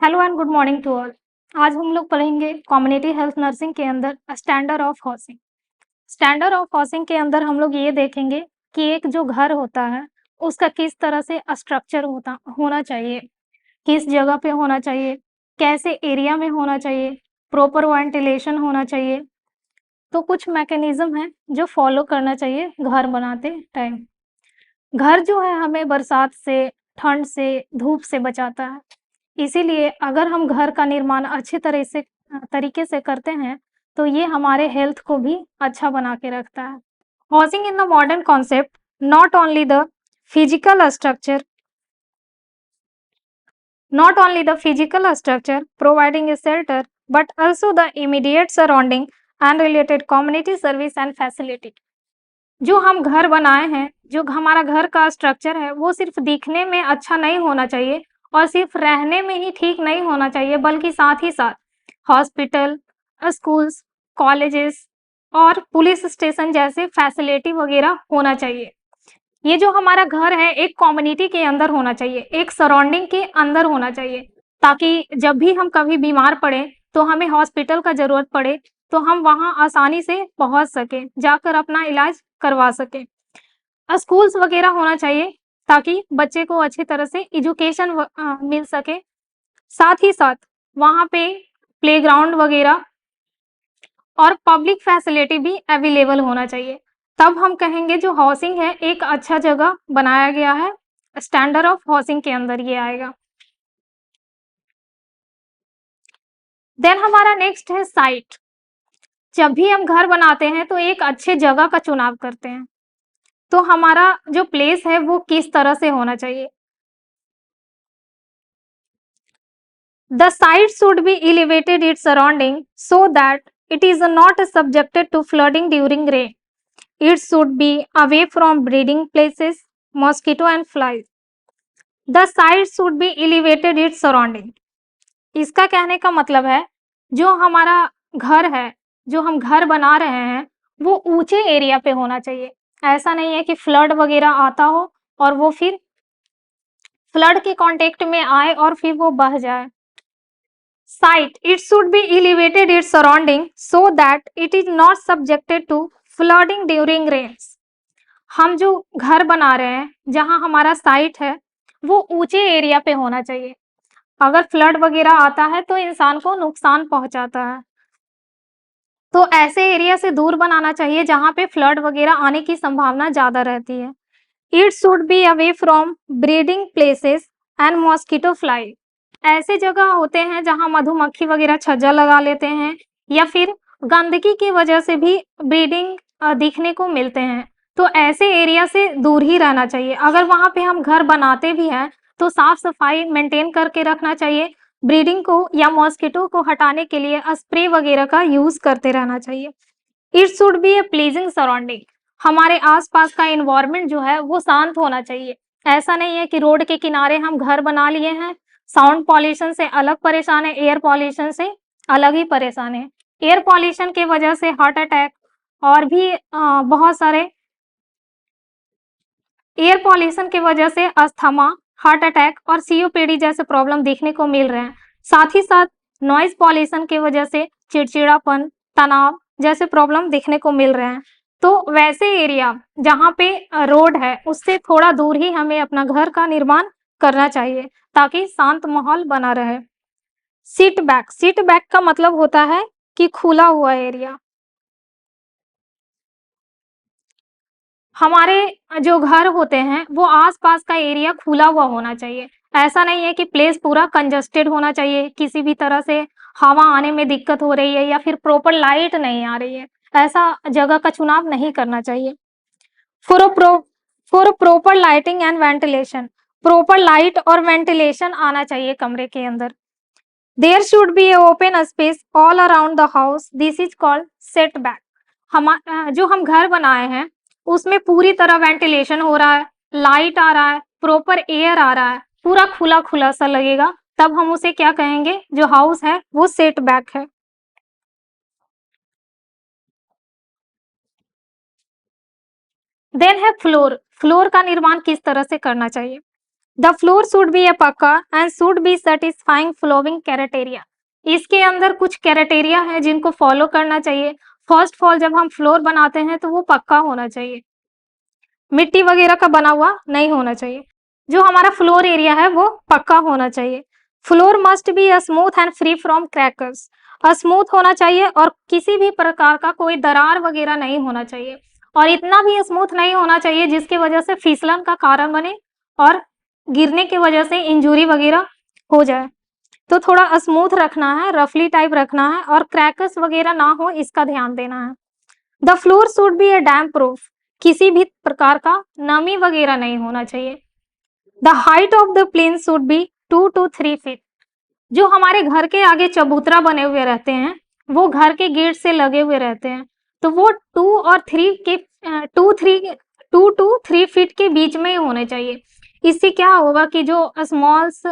Hello and good morning to all. आज हम लोग पढ़ेंगे कम्युनिटी हेल्थ नर्सिंग के अंदर standard of housing. Standard of housing के अंदर हम लोग ये देखेंगे कि एक जो घर होता है उसका किस तरह से स्ट्रक्चर होता होना चाहिए, किस जगह पे होना चाहिए, कैसे एरिया में होना चाहिए, प्रॉपर वेंटिलेशन होना चाहिए। तो कुछ मैकेनिज्म है जो फॉलो करना चाहिए घर बनाते टाइम। घर जो है हमें बरसात से, ठंड से, धूप से बचाता है। इसीलिए अगर हम घर का निर्माण अच्छे तरह से तरीके से करते हैं, तो ये हमारे हेल्थ को भी अच्छा बना के रखता है। Housing in the modern concept not only the physical structure not only the physical structure providing a shelter but also the immediate surrounding and related community service and facility। जो हम घर बनाए हैं, जो हमारा घर का स्ट्रक्चर है, वो सिर्फ दिखने में अच्छा नहीं होना चाहिए और सिर्फ रहने में ही ठीक नहीं होना चाहिए, बल्कि साथ ही साथ हॉस्पिटल, स्कूल्स, कॉलेजेस और पुलिस स्टेशन जैसे फैसिलिटी वगैरह होना चाहिए। ये जो हमारा घर है एक कम्युनिटी के अंदर होना चाहिए, एक सराउंडिंग के अंदर होना चाहिए, ताकि जब भी हम कभी बीमार पड़े तो हमें हॉस्पिटल का ज़रूरत पड़े तो हम वहाँ आसानी से पहुँच सकें, जाकर अपना इलाज करवा सकें। स्कूल्स वगैरह होना चाहिए ताकि बच्चे को अच्छी तरह से एजुकेशन मिल सके। साथ ही साथ वहाँ पे प्लेग्राउंड वगैरह और पब्लिक फैसिलिटी भी अवेलेबल होना चाहिए। तब हम कहेंगे जो हाउसिंग है एक अच्छा जगह बनाया गया है, स्टैंडर्ड ऑफ हाउसिंग के अंदर ये आएगा। देन हमारा नेक्स्ट है साइट। जब भी हम घर बनाते हैं तो एक अच्छे जगह का चुनाव करते हैं, तो हमारा जो प्लेस है वो किस तरह से होना चाहिए। The site should be elevated its surrounding so that it is not subjected to flooding during rain. It should be away from breeding places, mosquito and flies. The site should be elevated its surrounding. इसका कहने का मतलब है जो हमारा घर है, जो हम घर बना रहे हैं, वो ऊंचे एरिया पे होना चाहिए। ऐसा नहीं है कि फ्लड वगैरह आता हो और वो फिर फ्लड के कांटेक्ट में आए और फिर वो बह जाए। Site, it should be elevated its surrounding so that it is not subjected to flooding during rains। हम जो घर बना रहे हैं, जहाँ हमारा साइट है, वो ऊंचे एरिया पे होना चाहिए। अगर फ्लड वगैरह आता है तो इंसान को नुकसान पहुंचाता है, तो ऐसे एरिया से दूर बनाना चाहिए जहाँ पे फ्लड वगैरह आने की संभावना ज्यादा रहती है। It should be away from breeding places and mosquito fly. ऐसे जगह होते हैं जहां मधुमक्खी वगैरह छज्जा लगा लेते हैं या फिर गंदगी की वजह से भी ब्रीडिंग दिखने को मिलते हैं, तो ऐसे एरिया से दूर ही रहना चाहिए। अगर वहां पे हम घर बनाते भी हैं तो साफ सफाई मेंटेन करके रखना चाहिए। ब्रीडिंग को या मॉस्किटो को हटाने के लिए स्प्रे वगैरह का यूज करते रहना चाहिए। It should be A pleasing surrounding. हमारे आसपास का एनवायरनमेंट जो है वो शांत होना चाहिए। ऐसा नहीं है कि रोड के किनारे हम घर बना लिए हैं, साउंड पॉल्यूशन से अलग परेशान है, एयर पॉल्यूशन से अलग ही परेशान है। एयर पॉल्यूशन की वजह से हार्ट अटैक और भी बहुत सारे एयर पॉल्यूशन की वजह से अस्थमा, हार्ट अटैक और सीओपीडी जैसे प्रॉब्लम देखने को मिल रहे हैं। साथ ही साथ नॉइज पॉल्यूशन की वजह से चिड़चिड़ापन, तनाव जैसे प्रॉब्लम देखने को मिल रहे हैं। तो वैसे एरिया जहाँ पे रोड है उससे थोड़ा दूर ही हमें अपना घर का निर्माण करना चाहिए ताकि शांत माहौल बना रहे। सीट बैक का मतलब होता है कि खुला हुआ एरिया। हमारे जो घर होते हैं वो आसपास का एरिया खुला हुआ होना चाहिए। ऐसा नहीं है कि प्लेस पूरा कंजस्टेड होना चाहिए, किसी भी तरह से हवा आने में दिक्कत हो रही है या फिर प्रॉपर लाइट नहीं आ रही है, ऐसा जगह का चुनाव नहीं करना चाहिए। For a pro for proper lighting and ventilation, proper light और वेंटिलेशन आना चाहिए कमरे के अंदर। There should be a open space all around the house, this is called setback. हम जो हम घर बनाए हैं उसमें पूरी तरह वेंटिलेशन हो रहा है, लाइट आ रहा है, प्रॉपर एयर आ रहा है, पूरा खुला खुला सा लगेगा, तब हम उसे क्या कहेंगे, जो हाउस है वो सेटबैक है। देन है फ्लोर। फ्लोर का निर्माण किस तरह से करना चाहिए। The floor should be a pucca and should be satisfying flowing criteria. इसके अंदर कुछ क्राइटेरिया है जिनको फॉलो करना चाहिए। फर्स्ट ऑफ ऑल, जब हम फ्लोर बनाते हैं तो वो पक्का होना चाहिए, मिट्टी वगैरह का बना हुआ नहीं होना चाहिए। जो हमारा फ्लोर एरिया है वो पक्का होना चाहिए। Floor must be smooth and free from crackers. Smooth होना चाहिए और किसी भी प्रकार का कोई दरार वगैरह नहीं होना चाहिए, और इतना भी स्मूथ नहीं होना चाहिए जिसकी वजह से फिसलन का कारण बने और गिरने की वजह से इंजुरी वगैरह हो जाए। तो थोड़ा स्मूथ रखना है, रफली टाइप रखना है, और क्रैकर्स वगैरह ना हो इसका ध्यान देना है। The floor should be a damp proof. किसी भी प्रकार का नमी वगैरह नहीं होना चाहिए। The height of the plain should be 2 to 3 feet. जो हमारे घर के आगे चबूतरा बने हुए रहते हैं वो घर के गेट से लगे हुए रहते हैं, तो वो 2 to 3 फीट के बीच में ही होने चाहिए। इससे क्या होगा कि जो स्मॉल्स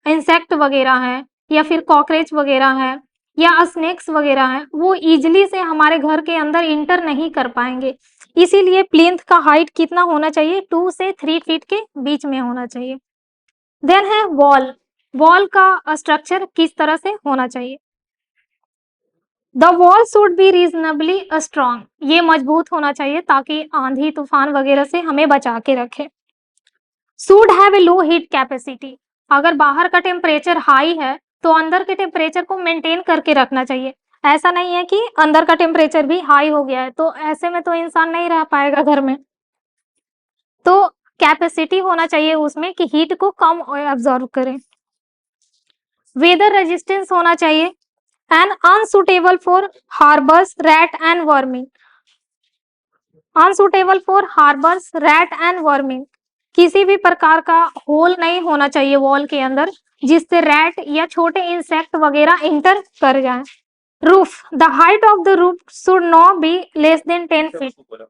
इंसेक्ट वगैरह हैं या फिर कॉकरोच वगैरह है या स्नेक्स वगैरह हैं वो इजीली से हमारे घर के अंदर इंटर नहीं कर पाएंगे। इसीलिए प्लिंथ का हाइट कितना होना चाहिए, 2 से 3 फीट के बीच में होना चाहिए। देन है वॉल। वॉल का स्ट्रक्चर किस तरह से होना चाहिए। The wall should be reasonably strong. ये मजबूत होना चाहिए ताकि आंधी तूफान वगैरह से हमें बचा के रखे। Should have a low heat capacity. अगर बाहर का टेम्परेचर हाई है तो अंदर के टेम्परेचर को मेंटेन करके रखना चाहिए। ऐसा नहीं है कि अंदर का टेम्परेचर भी हाई हो गया है, तो ऐसे में तो इंसान नहीं रह पाएगा घर में। तो कैपेसिटी होना चाहिए उसमें कि हीट को कम एब्जॉर्ब करे। वेदर रेजिस्टेंस होना चाहिए and unsuitable for harbours rat and worming. Unsuitable for harbours rat and worming. किसी भी प्रकार का होल नहीं होना चाहिए वॉल के अंदर जिससे रैट या छोटे इंसेक्ट वगैरह इंटर कर जाएं। Roof. The height of the roof should not be less then 10 feet.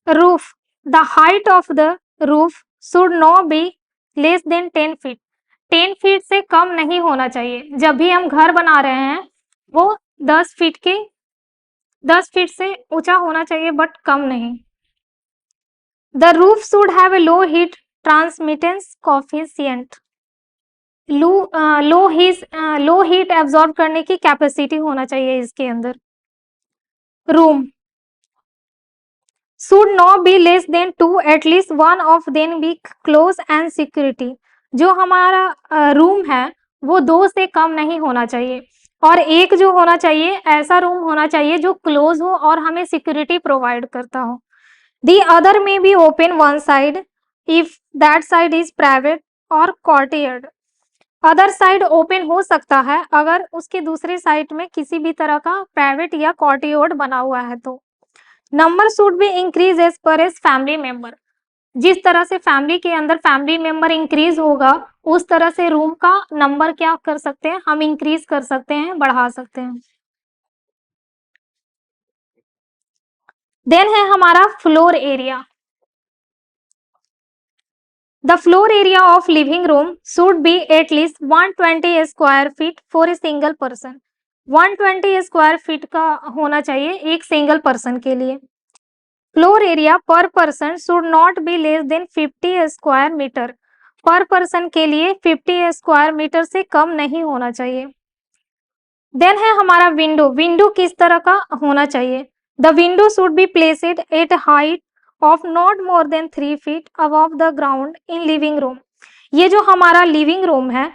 Roof. The height of the roof should not be less then 10 feet. 10 feet से कम नहीं होना चाहिए। जब भी हम घर बना रहे हैं वो 10 फीट से ऊंचा होना चाहिए, बट कम नहीं। The roof should have a low heat transmittance coefficient. Low heat absorb करने की कैपेसिटी होना चाहिए इसके अंदर। Room should not be less than 2, at least one of them be close and security। जो हमारा रूम है वो 2 से कम नहीं होना चाहिए, और एक जो होना चाहिए ऐसा रूम होना चाहिए जो क्लोज हो और हमें सिक्योरिटी प्रोवाइड करता हो। The other may be open one side if that side is private or courtyard। Other side open हो सकता है अगर उसके दूसरे साइड में किसी भी तरह का प्राइवेट या कॉर्टियोड बना हुआ है तो। Number should be increase as per as family member. जिस तरह से फैमिली के अंदर फैमिली मेंबर इंक्रीज होगा उस तरह से रूम का नंबर क्या कर सकते हैं, हम इंक्रीज कर सकते हैं, बढ़ा सकते हैं। देन है हमारा floor area. The floor area of living room should be at least 120 square feet for a single person. 120 square feet का होना चाहिए एक सिंगल पर्सन के लिए। Floor area per person should not be less than 50 square metre. Per person के लिए 50 square metre से कम नहीं होना चाहिए। देन है हमारा विंडो। विंडो किस तरह का होना चाहिए। The window should be placed at height of not more than 3 feet above the ground in living room. ये जो हमारा लिविंग रूम है,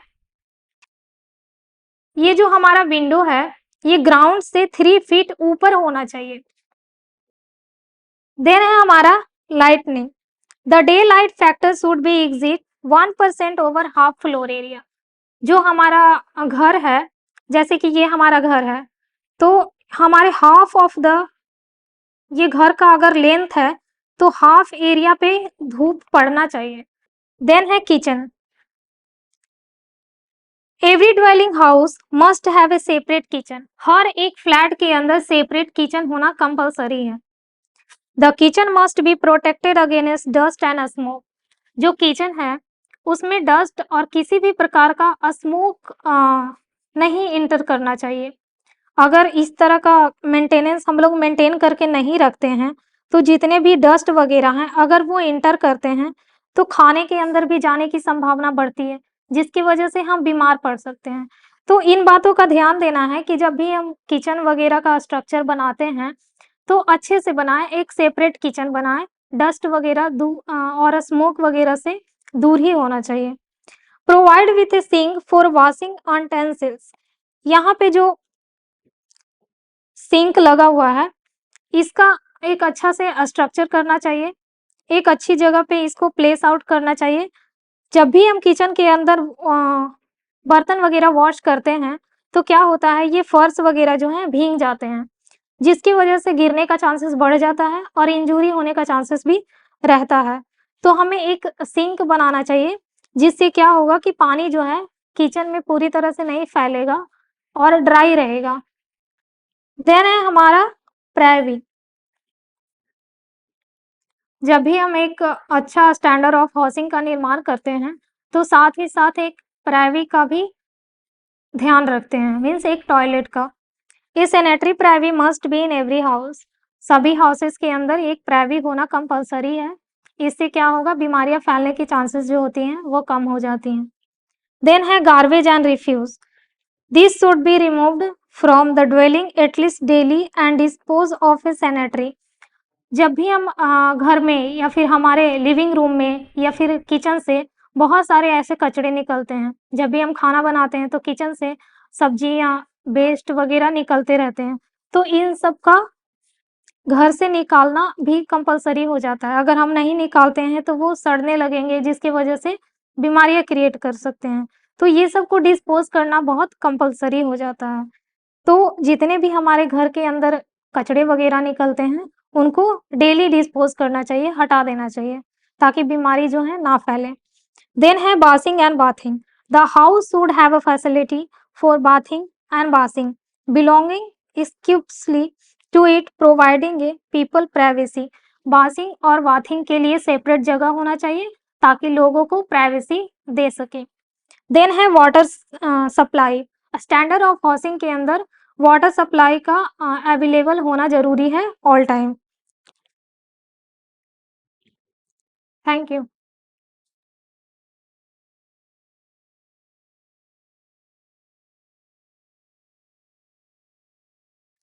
ये जो हमारा विंडो है ये ग्राउंड से 3 फीट ऊपर होना चाहिए। देन है हमारा lightning. The day light factor should be exit 1% over half floor area. जो हमारा घर है, जैसे कि ये हमारा घर है, तो हमारे हाफ ऑफ द ये घर का अगर लेंथ है तो हाफ एरिया पे धूप पड़ना चाहिए। देन है kitchen. Every dwelling house must have a separate kitchen. हर एक फ्लैट के अंदर सेपरेट किचन होना कंपलसरी है। The kitchen must be protected against dust and smoke. जो किचन है उसमें डस्ट और किसी भी प्रकार का स्मोक नहीं इंटर करना चाहिए। अगर इस तरह का मेंटेनेंस हम लोग मेंटेन करके नहीं रखते हैं तो जितने भी डस्ट वगैरह हैं अगर वो इंटर करते हैं तो खाने के अंदर भी जाने की संभावना बढ़ती है, जिसकी वजह से हम बीमार पड़ सकते हैं। तो इन बातों का ध्यान देना है कि जब भी हम किचन वगैरह का स्ट्रक्चर बनाते हैं, तो अच्छे से बनाएँ, एक सेपरेट किचन बनाएँ, डस्ट वगैरह और स्मोक वगैरह से दूर ही होना चाहिए। Provide with a sink for washing utensils, यहाँ पे जो सिंक लगा हुआ है, इसका एक अच्छा से स्ट्रक्चर करना चाहिए, एक अच्छी जगह पे इसको प्लेस आउट करना चाहिए। जब भी हम किचन के अंदर बर्तन वगैरह वॉश करते हैं, तो क्या होता है, ये फर्श वगैरह जो हैं भीग जाते हैं, जिसकी वजह से गिरने का चांसेस बढ़ जाता है और इंजरी होने का चांसेस भी रहता है। तो हमें एक सिंक बनाना चाहिए, जिससे क्या होगा कि पानी जो है किचन में पूरी तरह से नहीं फैलेगा और ड्राई रहेगा। देन है हमारा प्राइवी। जब भी हम एक अच्छा स्टैंडर्ड ऑफ हाउसिंग का निर्माण करते हैं, तो साथ ही साथ एक प्राइवी का भी ध्यान रखते हैं, मीन्स एक टॉयलेट का। A sanitary privy must be in every house, सभी हाउसेस के अंदर एक प्राइवी होना कंपल्सरी है। इससे क्या होगा, बीमारियां फैलने की चांसेस जो होती हैं वो कम हो जाती हैं। देन है garbage and refuse, this should be removed from the dwelling at least daily and dispose of a sanitary. जब भी हम घर में या फिर हमारे लिविंग रूम में या फिर किचन से बहुत सारे ऐसे कचरे निकलते हैं, जब भी हम खाना बनाते हैं तो किचन से सब्जियां वेस्ट वगैरह निकलते रहते हैं, तो इन सब का घर से निकालना भी कंपल्सरी हो जाता है। अगर हम नहीं निकालते हैं तो वो सड़ने लगेंगे, जिसकी वजह से बीमारियां क्रिएट कर सकते हैं। तो ये सब को डिस्पोज करना बहुत कंपल्सरी हो जाता है। तो जितने भी हमारे घर के अंदर कचड़े वगैरह निकलते हैं, उनको डेली डिस्पोज करना चाहिए, हटा देना चाहिए, ताकि बीमारी जो है ना फैले। देन है bathing and bathing, the house should have a facility for bathing and bathing belonging exclusively to it, providing a people privacy. Bathing और बाथिंग के लिए सेपरेट जगह होना चाहिए, ताकि लोगों को प्राइवेसी दे सके। देन है water supply, standard of housing के अंदर वाटर सप्लाई का अवेलेबल होना जरूरी है ऑल टाइम। Thank you.